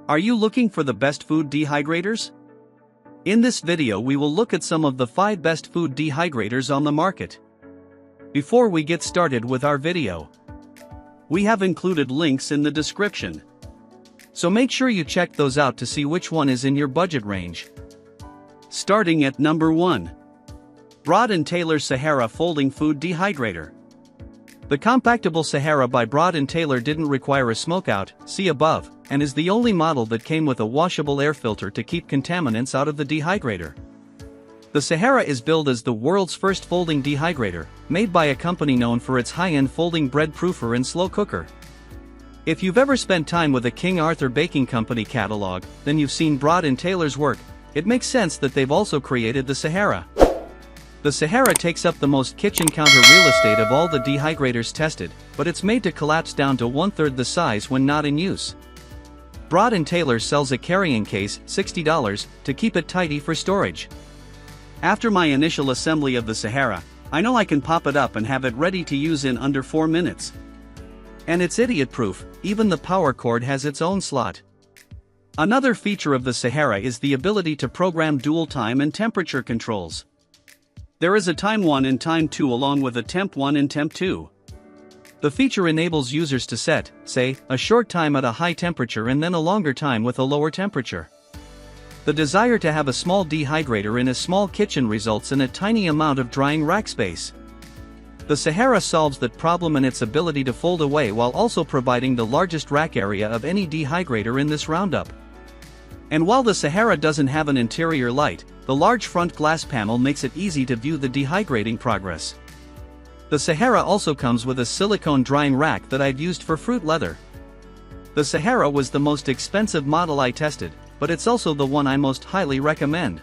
Are you looking for the best food dehydrators? In this video we will look at some of the 5 best food dehydrators on the market. Before we get started with our video, we have included links in the description. So make sure you check those out to see which one is in your budget range. Starting at number 1. Broad & Taylor Sahara Folding Food Dehydrator. The compactable Sahara by Broad & Taylor didn't require a smokeout, see above, and is the only model that came with a washable air filter to keep contaminants out of the dehydrator. The Sahara is billed as the world's first folding dehydrator, made by a company known for its high-end folding bread proofer and slow cooker. If you've ever spent time with a King Arthur Baking Company catalog, then you've seen Broad & Taylor's work. It makes sense that they've also created the Sahara. The Sahara takes up the most kitchen counter real estate of all the dehydrators tested, but it's made to collapse down to 1/3 the size when not in use. Broad & Taylor sells a carrying case, $60, to keep it tidy for storage. After my initial assembly of the Sahara, I know I can pop it up and have it ready to use in under 4 minutes. And it's idiot-proof, even the power cord has its own slot. Another feature of the Sahara is the ability to program dual time and temperature controls. There is a Time 1 and Time 2 along with a Temp 1 and Temp 2. The feature enables users to set, say, a short time at a high temperature and then a longer time with a lower temperature. The desire to have a small dehydrator in a small kitchen results in a tiny amount of drying rack space. The Sahara solves that problem in its ability to fold away while also providing the largest rack area of any dehydrator in this roundup. And while the Sahara doesn't have an interior light, the large front glass panel makes it easy to view the dehydrating progress. The Sahara also comes with a silicone drying rack that I've used for fruit leather. The Sahara was the most expensive model I tested, but it's also the one I most highly recommend.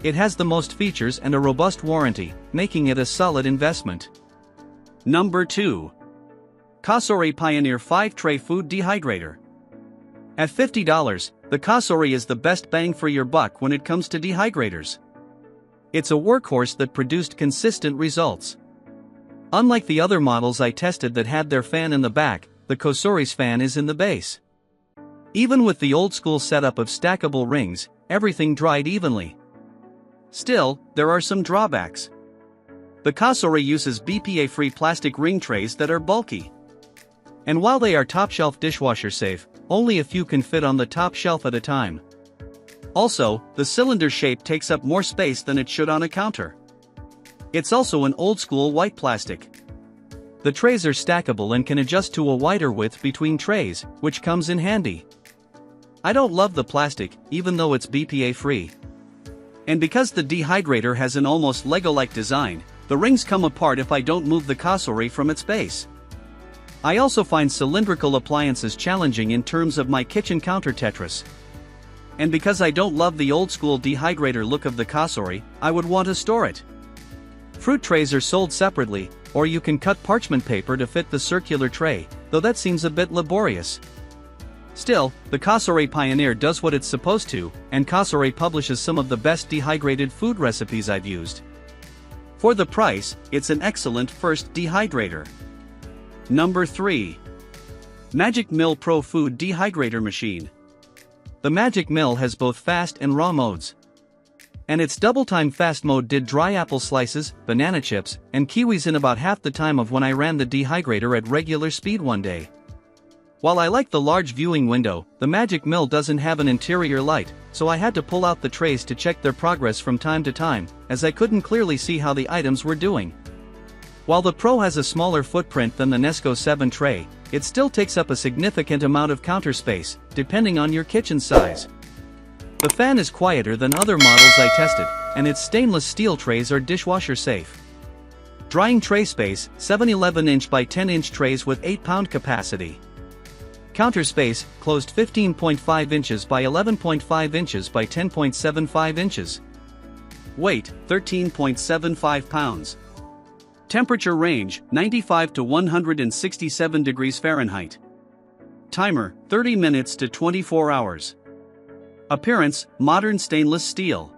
It has the most features and a robust warranty, making it a solid investment. Number 2. Cosori Pioneer 5-Tray Food Dehydrator. At $50, the Cosori is the best bang for your buck when it comes to dehydrators. It's a workhorse that produced consistent results. Unlike the other models I tested that had their fan in the back, the Cosori's fan is in the base. Even with the old-school setup of stackable rings, everything dried evenly. Still, there are some drawbacks. The Cosori uses BPA-free plastic ring trays that are bulky. And while they are top-shelf dishwasher safe, only a few can fit on the top shelf at a time. Also, the cylinder shape takes up more space than it should on a counter. It's also an old-school white plastic. The trays are stackable and can adjust to a wider width between trays, which comes in handy. I don't love the plastic, even though it's BPA-free. And because the dehydrator has an almost Lego-like design, the rings come apart if I don't move the Cosori from its base. I also find cylindrical appliances challenging in terms of my kitchen counter Tetris. And because I don't love the old-school dehydrator look of the Cosori, I would want to store it. Fruit trays are sold separately, or you can cut parchment paper to fit the circular tray, though that seems a bit laborious. Still, the Cosori Pioneer does what it's supposed to, and Cosori publishes some of the best dehydrated food recipes I've used. For the price, it's an excellent first dehydrator. Number 3. Magic Mill Pro Food Dehydrator Machine. The Magic Mill has both fast and raw modes. And its double-time fast mode did dry apple slices, banana chips, and kiwis in about half the time of when I ran the dehydrator at regular speed one day. While I like the large viewing window, the Magic Mill doesn't have an interior light, so I had to pull out the trays to check their progress from time to time, as I couldn't clearly see how the items were doing. While the Pro has a smaller footprint than the Nesco 7 tray, it still takes up a significant amount of counter space, depending on your kitchen size. The fan is quieter than other models I tested, and its stainless steel trays are dishwasher safe. Drying tray space, 7 11-inch by 10-inch trays with 8-pound capacity. Counter space, closed 15.5 inches by 11.5 inches by 10.75 inches. Weight, 13.75 pounds. Temperature range, 95 to 167 degrees Fahrenheit. Timer, 30 minutes to 24 hours. Appearance, modern stainless steel.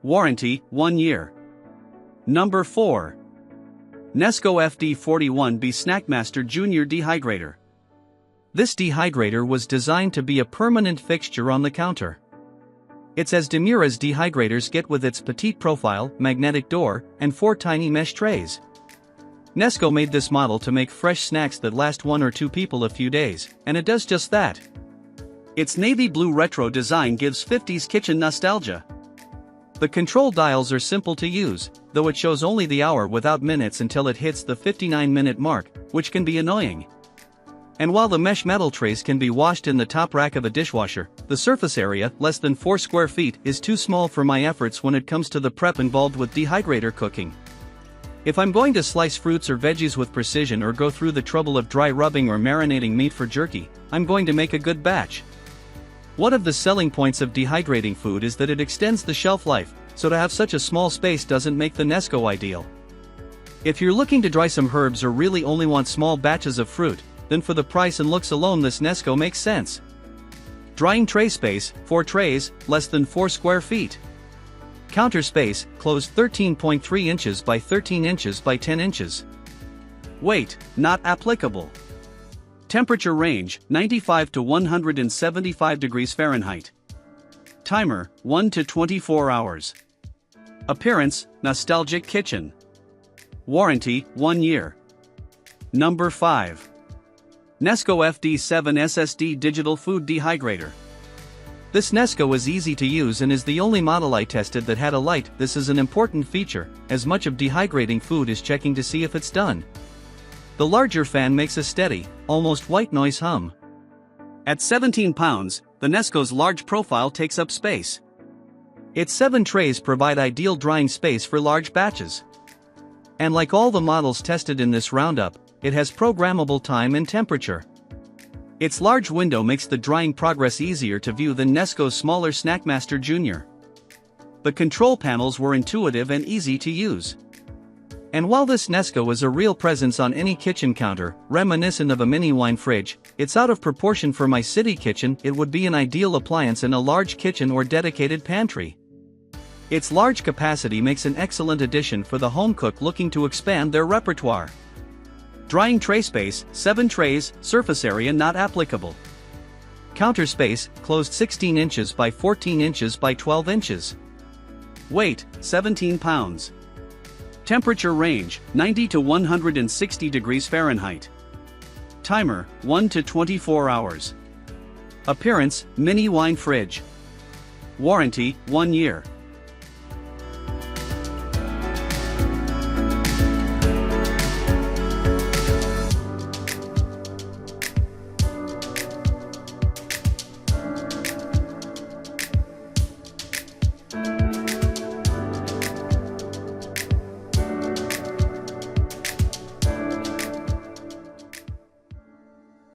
Warranty, 1 year. Number 4. Nesco FD41B Snackmaster Junior Dehydrator. This dehydrator was designed to be a permanent fixture on the counter. It's as demure as dehydrators get with its petite profile, magnetic door, and 4 tiny mesh trays. Nesco made this model to make fresh snacks that last 1 or 2 people a few days, and it does just that. Its navy blue retro design gives 50s kitchen nostalgia. The control dials are simple to use, though it shows only the hour without minutes until it hits the 59-minute mark, which can be annoying. And while the mesh metal trays can be washed in the top rack of a dishwasher, the surface area, less than 4 square feet, is too small for my efforts when it comes to the prep involved with dehydrator cooking. If I'm going to slice fruits or veggies with precision or go through the trouble of dry rubbing or marinating meat for jerky, I'm going to make a good batch. One of the selling points of dehydrating food is that it extends the shelf life, so to have such a small space doesn't make the Nesco ideal. If you're looking to dry some herbs or really only want small batches of fruit, then for the price and looks alone this Nesco makes sense. Drying tray space, 4 trays, less than 4 square feet. Counter space, closed 13.3 inches by 13 inches by 10 inches. Weight, not applicable. Temperature range, 95 to 175 degrees Fahrenheit. Timer, 1 to 24 hours. Appearance, nostalgic kitchen. Warranty, 1 year. Number 5. Nesco FD7 SSD Digital Food Dehydrator. This Nesco is easy to use and is the only model I tested that had a light. This is an important feature, as much of dehydrating food is checking to see if it's done. The larger fan makes a steady, almost white noise hum. At 17 pounds, the Nesco's large profile takes up space. Its 7 trays provide ideal drying space for large batches. And like all the models tested in this roundup, it has programmable time and temperature. Its large window makes the drying progress easier to view than Nesco's smaller Snackmaster Jr. The control panels were intuitive and easy to use. And while this Nesco is a real presence on any kitchen counter, reminiscent of a mini wine fridge, it's out of proportion for my city kitchen. It would be an ideal appliance in a large kitchen or dedicated pantry. Its large capacity makes an excellent addition for the home cook looking to expand their repertoire. Drying tray space, 7 trays, surface area not applicable. Counter space, closed 16 inches by 14 inches by 12 inches. Weight, 17 pounds. Temperature range, 90 to 160 degrees Fahrenheit. Timer, 1 to 24 hours. Appearance, mini wine fridge. Warranty, 1 year.